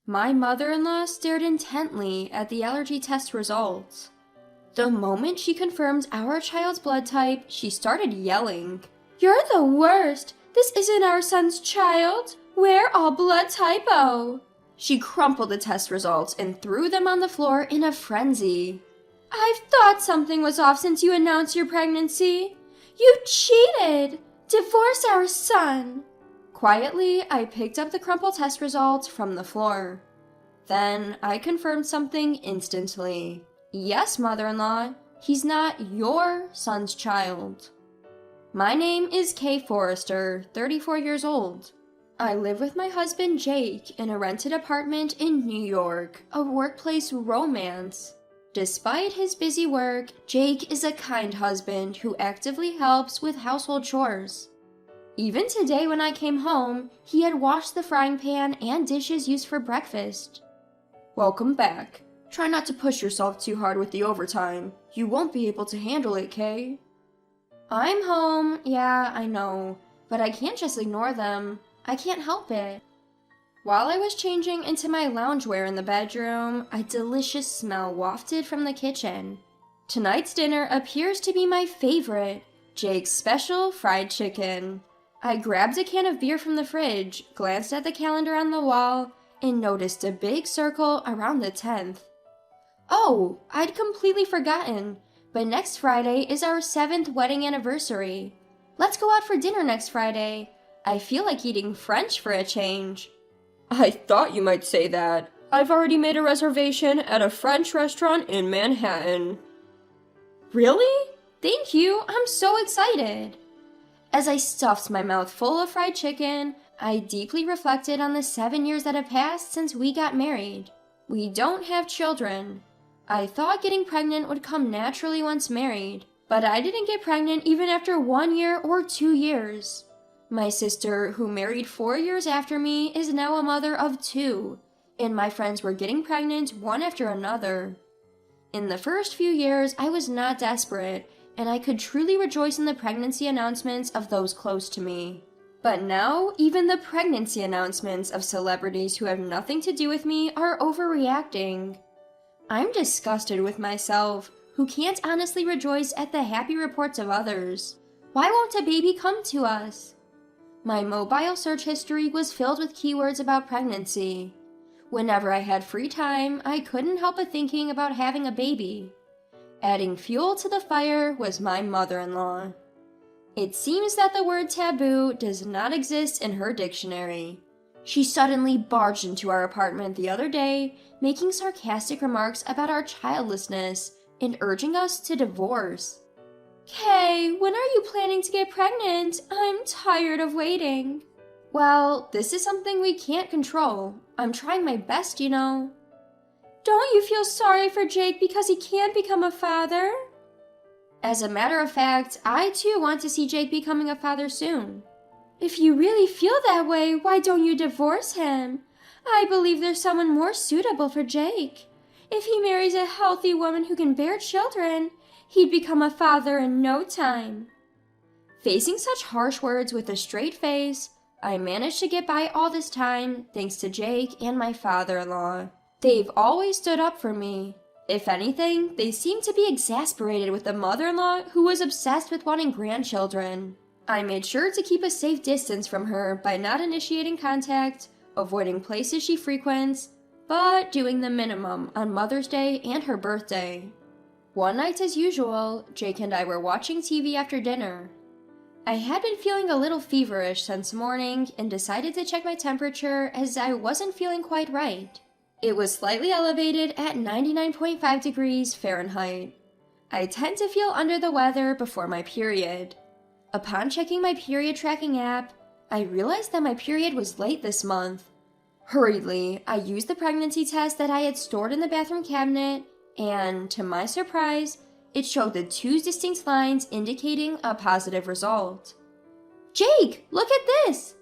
My mother-in-law stared intently at the allergy test results. The moment she confirmed our child's blood type, she started yelling. "You're the worst! This isn't our son's child! We're all blood type O!" She crumpled the test results and threw them on the floor in a frenzy. "I've thought something was off since you announced your pregnancy. You cheated! Divorce our son!" Quietly, I picked up the crumpled test results from the floor. Then I confirmed something instantly. "Yes, mother-in-law, he's not your son's child." My name is Kay Forrester, 34 years old. I live with my husband Jake in a rented apartment in New York, a workplace romance. Despite his busy work, Jake is a kind husband who actively helps with household chores. Even today when I came home, he had washed the frying pan and dishes used for breakfast. "Welcome back. Try not to push yourself too hard with the overtime. You won't be able to handle it, Kay." "I'm home, yeah, I know, but I can't just ignore them. I can't help it." While I was changing into my loungewear in the bedroom, a delicious smell wafted from the kitchen. Tonight's dinner appears to be my favorite, Jake's special fried chicken. I grabbed a can of beer from the fridge, glanced at the calendar on the wall, and noticed a big circle around the 10th. Oh, I'd completely forgotten, but next Friday is our 7th wedding anniversary. Let's go out for dinner next Friday. I feel like eating French for a change. "I thought you might say that. I've already made a reservation at a French restaurant in Manhattan." "Really? Thank you, I'm so excited." As I stuffed my mouth full of fried chicken, I deeply reflected on the 7 years that have passed since we got married. We don't have children. I thought getting pregnant would come naturally once married, but I didn't get pregnant even after 1 year or 2 years. My sister, who married 4 years after me, is now a mother of 2, and my friends were getting pregnant one after another. In the first few years, I was not desperate, and I could truly rejoice in the pregnancy announcements of those close to me. But now, even the pregnancy announcements of celebrities who have nothing to do with me are overreacting. I'm disgusted with myself, who can't honestly rejoice at the happy reports of others. Why won't a baby come to us? My mobile search history was filled with keywords about pregnancy. Whenever I had free time, I couldn't help but thinking about having a baby. Adding fuel to the fire was my mother-in-law. It seems that the word taboo does not exist in her dictionary. She suddenly barged into our apartment the other day, making sarcastic remarks about our childlessness and urging us to divorce. "Kay, when are you planning to get pregnant? I'm tired of waiting." "Well, this is something we can't control. I'm trying my best, you know." "Don't you feel sorry for Jake because he can't become a father?" As a matter of fact, I too want to see Jake becoming a father soon. "If you really feel that way, why don't you divorce him? I believe there's someone more suitable for Jake. If he marries a healthy woman who can bear children, he'd become a father in no time." Facing such harsh words with a straight face, I managed to get by all this time thanks to Jake and my father-in-law. They've always stood up for me. If anything, they seem to be exasperated with the mother-in-law who was obsessed with wanting grandchildren. I made sure to keep a safe distance from her by not initiating contact, avoiding places she frequents, but doing the minimum on Mother's Day and her birthday. One night as usual, Jake and I were watching TV after dinner. I had been feeling a little feverish since morning and decided to check my temperature as I wasn't feeling quite right. It was slightly elevated at 99.5 degrees Fahrenheit. I tend to feel under the weather before my period. Upon checking my period tracking app, I realized that my period was late this month. Hurriedly, I used the pregnancy test that I had stored in the bathroom cabinet, and, to my surprise, it showed the 2 distinct lines indicating a positive result. "Jake, look at this!"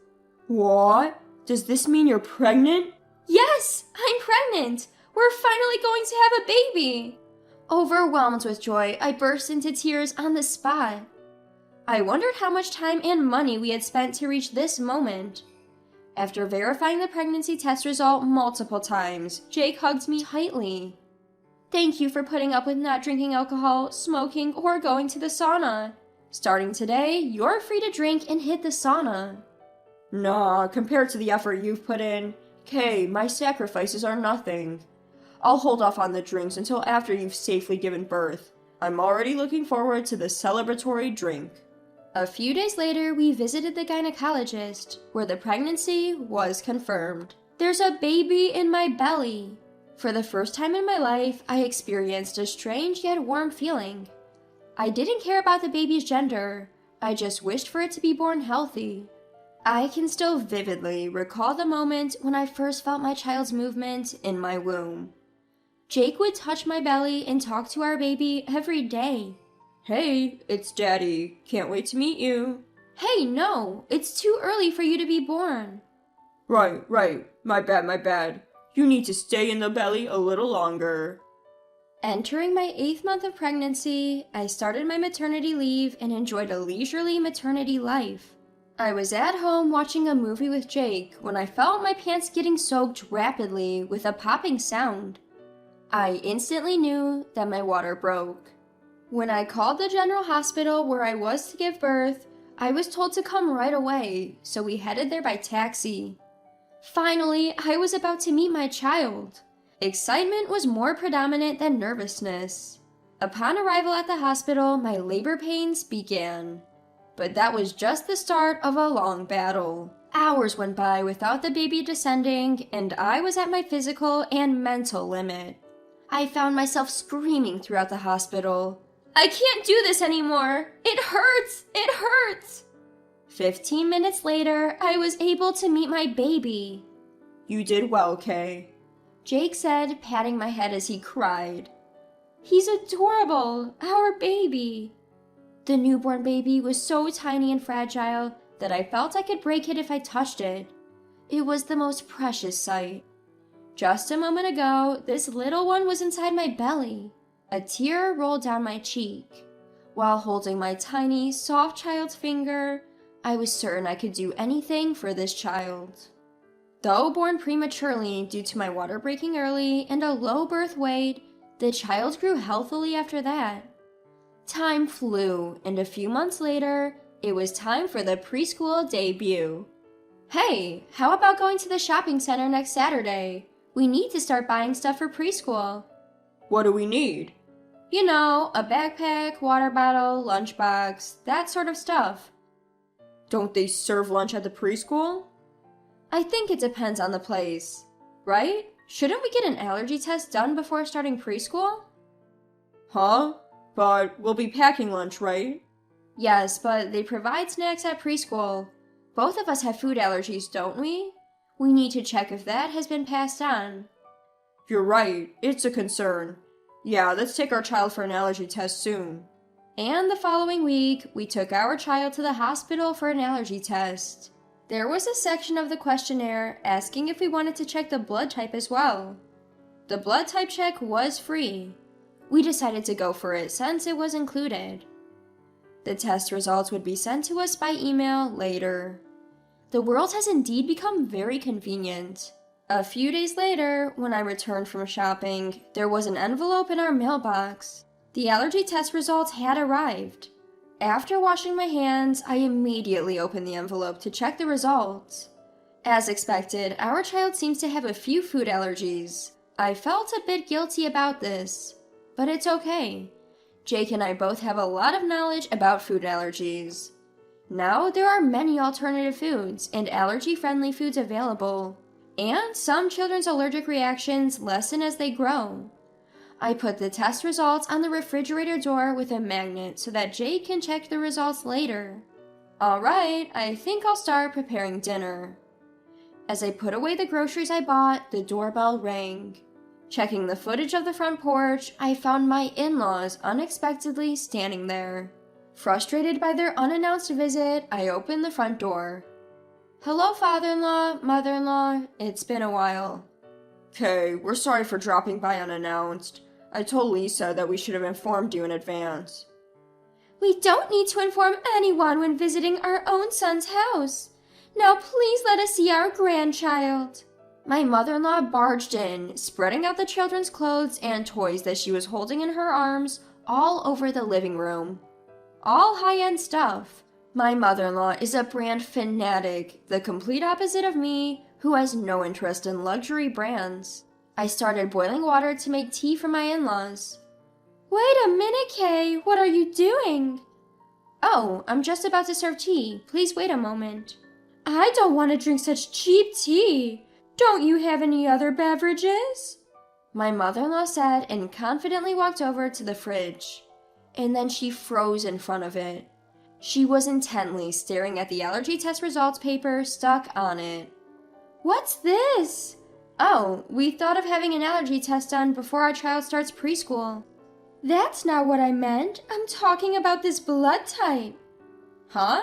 "What? Does this mean you're pregnant?" "Yes, I'm pregnant! We're finally going to have a baby!" Overwhelmed with joy, I burst into tears on the spot. I wondered how much time and money we had spent to reach this moment. After verifying the pregnancy test result multiple times, Jake hugged me tightly. Thank you for putting up with not drinking alcohol, smoking, or going to the sauna. Starting today, you're free to drink and hit the sauna. Nah, compared to the effort you've put in, Kay, my sacrifices are nothing. I'll hold off on the drinks until after you've safely given birth. I'm already looking forward to the celebratory drink. A few days later, we visited the gynecologist, where the pregnancy was confirmed. There's a baby in my belly. For the first time in my life, I experienced a strange yet warm feeling. I didn't care about the baby's gender. I just wished for it to be born healthy. I can still vividly recall the moment when I first felt my child's movement in my womb. Jake would touch my belly and talk to our baby every day. Hey, it's Daddy. Can't wait to meet you. Hey, no, it's too early for you to be born. Right. My bad. You need to stay in the belly a little longer. Entering my 8th month of pregnancy, I started my maternity leave and enjoyed a leisurely maternity life. I was at home watching a movie with Jake when I felt my pants getting soaked rapidly with a popping sound. I instantly knew that my water broke. When I called the general hospital where I was to give birth, I was told to come right away, so we headed there by taxi. Finally, I was about to meet my child. Excitement was more predominant than nervousness. Upon arrival at the hospital, my labor pains began. But that was just the start of a long battle. Hours went by without the baby descending, and I was at my physical and mental limit. I found myself screaming throughout the hospital. I can't do this anymore! It hurts! It hurts! 15 minutes later, I was able to meet my baby. You did well, Kay, Jake said, patting my head as he cried. He's adorable, our baby. The newborn baby was so tiny and fragile that I felt I could break it if I touched it. It was the most precious sight. Just a moment ago, this little one was inside my belly. A tear rolled down my cheek. While holding my tiny, soft child's finger, I was certain I could do anything for this child. Though born prematurely due to my water breaking early and a low birth weight, the child grew healthily after that. Time flew, and a few months later, it was time for the preschool debut. Hey, how about going to the shopping center next Saturday? We need to start buying stuff for preschool. What do we need? You know, a backpack, water bottle, lunchbox, that sort of stuff. Don't they serve lunch at the preschool? I think it depends on the place, right? Shouldn't we get an allergy test done before starting preschool? Huh? But we'll be packing lunch, right? Yes, but they provide snacks at preschool. Both of us have food allergies, don't we? We need to check if that has been passed on. You're right, it's a concern. Yeah, let's take our child for an allergy test soon. And the following week, we took our child to the hospital for an allergy test. There was a section of the questionnaire asking if we wanted to check the blood type as well. The blood type check was free. We decided to go for it since it was included. The test results would be sent to us by email later. The world has indeed become very convenient. A few days later, when I returned from shopping, there was an envelope in our mailbox. The allergy test results had arrived. After washing my hands, I immediately opened the envelope to check the results. As expected, our child seems to have a few food allergies. I felt a bit guilty about this, but it's okay. Jake and I both have a lot of knowledge about food allergies. Now there are many alternative foods and allergy-friendly foods available, and some children's allergic reactions lessen as they grow. I put the test results on the refrigerator door with a magnet so that Jake can check the results later. Alright, I think I'll start preparing dinner. As I put away the groceries I bought, the doorbell rang. Checking the footage of the front porch, I found my in-laws unexpectedly standing there. Frustrated by their unannounced visit, I opened the front door. Hello, father-in-law, mother-in-law, it's been a while. Okay, we're sorry for dropping by unannounced. I told Lisa that we should have informed you in advance. We don't need to inform anyone when visiting our own son's house. Now please let us see our grandchild. My mother-in-law barged in, spreading out the children's clothes and toys that she was holding in her arms all over the living room. All high-end stuff. My mother-in-law is a brand fanatic, the complete opposite of me, who has no interest in luxury brands. I started boiling water to make tea for my in-laws. Wait a minute, Kay. What are you doing? Oh, I'm just about to serve tea. Please wait a moment. I don't want to drink such cheap tea. Don't you have any other beverages? My mother-in-law said and confidently walked over to the fridge. And then she froze in front of it. She was intently staring at the allergy test results paper stuck on it. What's this? Oh, we thought of having an allergy test done before our child starts preschool. That's not what I meant. I'm talking about this blood type. Huh?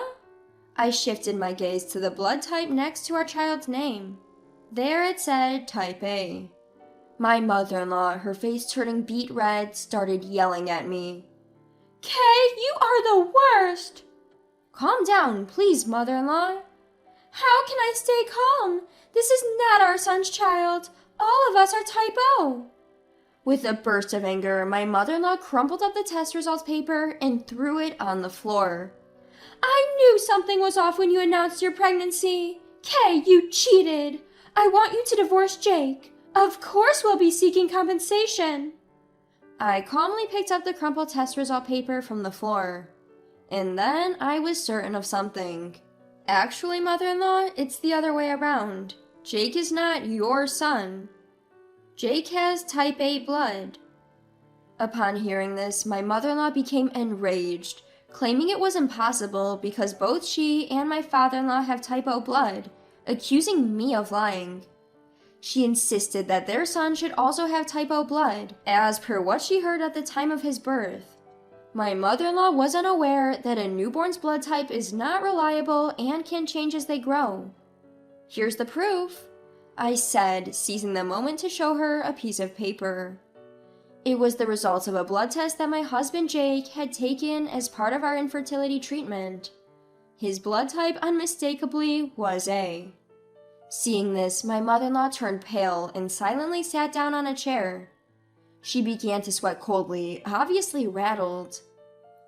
I shifted my gaze to the blood type next to our child's name. There it said type A. My mother-in-law, her face turning beet red, started yelling at me. Kay, you are the worst! Calm down, please, mother-in-law. How can I stay calm? This is not our son's child. All of us are type O. With a burst of anger, my mother-in-law crumpled up the test results paper and threw it on the floor. I knew something was off when you announced your pregnancy. Kay, you cheated. I want you to divorce Jake. Of course we'll be seeking compensation. I calmly picked up the crumpled test result paper from the floor. And then I was certain of something. Actually, mother-in-law, it's the other way around. Jake is not your son. Jake has type A blood. Upon hearing this, my mother-in-law became enraged, claiming it was impossible because both she and my father-in-law have type O blood, accusing me of lying. She insisted that their son should also have type O blood, as per what she heard at the time of his birth. My mother-in-law was unaware that a newborn's blood type is not reliable and can change as they grow. Here's the proof, I said, seizing the moment to show her a piece of paper. It was the results of a blood test that my husband Jake had taken as part of our infertility treatment. His blood type unmistakably was A. Seeing this, my mother-in-law turned pale and silently sat down on a chair. She began to sweat coldly, obviously rattled.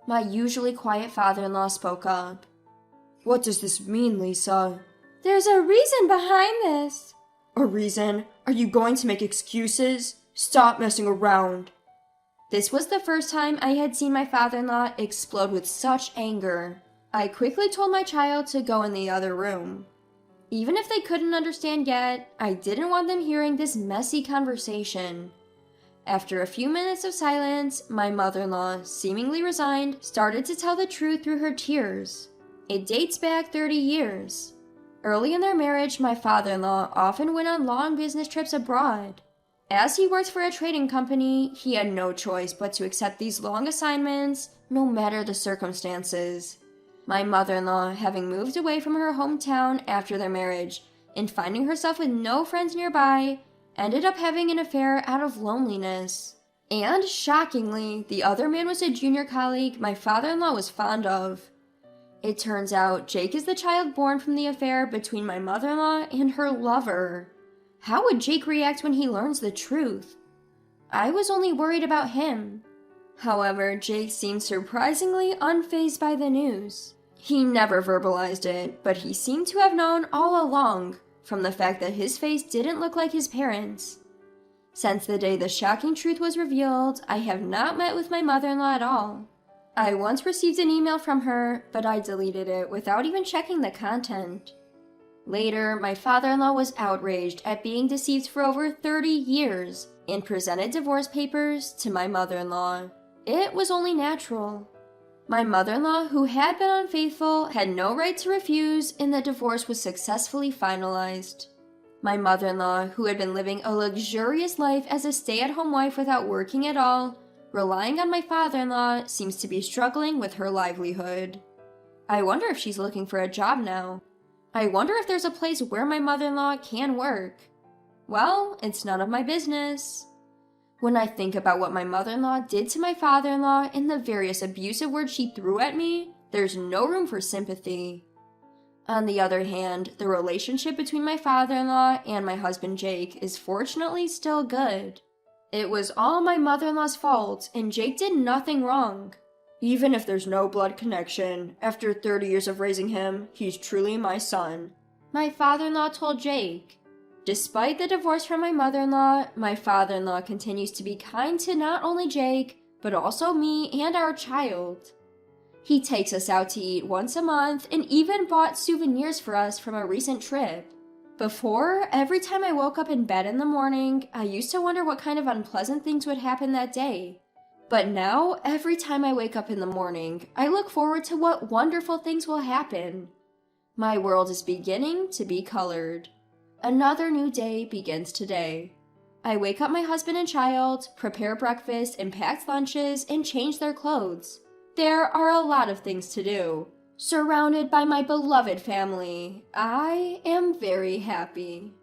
My usually quiet father-in-law spoke up. What does this mean, Lisa? There's a reason behind this. A reason? Are you going to make excuses? Stop messing around. This was the first time I had seen my father-in-law explode with such anger. I quickly told my child to go in the other room. Even if they couldn't understand yet, I didn't want them hearing this messy conversation. After a few minutes of silence, my mother-in-law, seemingly resigned, started to tell the truth through her tears. It dates back 30 years. Early in their marriage, my father-in-law often went on long business trips abroad. As he worked for a trading company, he had no choice but to accept these long assignments, no matter the circumstances. My mother-in-law, having moved away from her hometown after their marriage, and finding herself with no friends nearby, ended up having an affair out of loneliness. And, shockingly, the other man was a junior colleague my father-in-law was fond of. It turns out Jake is the child born from the affair between my mother-in-law and her lover. How would Jake react when he learns the truth? I was only worried about him. However, Jake seemed surprisingly unfazed by the news. He never verbalized it, but he seemed to have known all along, from the fact that his face didn't look like his parents'. Since the day the shocking truth was revealed, I have not met with my mother-in-law at all. I once received an email from her, but I deleted it without even checking the content. Later, my father-in-law was outraged at being deceived for over 30 years and presented divorce papers to my mother-in-law. It was only natural. My mother-in-law, who had been unfaithful, had no right to refuse, and the divorce was successfully finalized. My mother-in-law, who had been living a luxurious life as a stay-at-home wife without working at all, relying on my father-in-law, seems to be struggling with her livelihood. I wonder if she's looking for a job now. I wonder if there's a place where my mother-in-law can work. Well, it's none of my business. When I think about what my mother-in-law did to my father-in-law and the various abusive words she threw at me, there's no room for sympathy. On the other hand, the relationship between my father-in-law and my husband Jake is fortunately still good. It was all my mother-in-law's fault, and Jake did nothing wrong. Even if there's no blood connection, after 30 years of raising him, he's truly my son, my father-in-law told Jake. Despite the divorce from my father-in-law continues to be kind to not only Jake, but also me and our child. He takes us out to eat once a month and even bought souvenirs for us from a recent trip. Before, every time I woke up in bed in the morning, I used to wonder what kind of unpleasant things would happen that day. But now, every time I wake up in the morning, I look forward to what wonderful things will happen. My world is beginning to be colored. Another new day begins today. I wake up my husband and child, prepare breakfast and pack lunches, and change their clothes. There are a lot of things to do. Surrounded by my beloved family, I am very happy.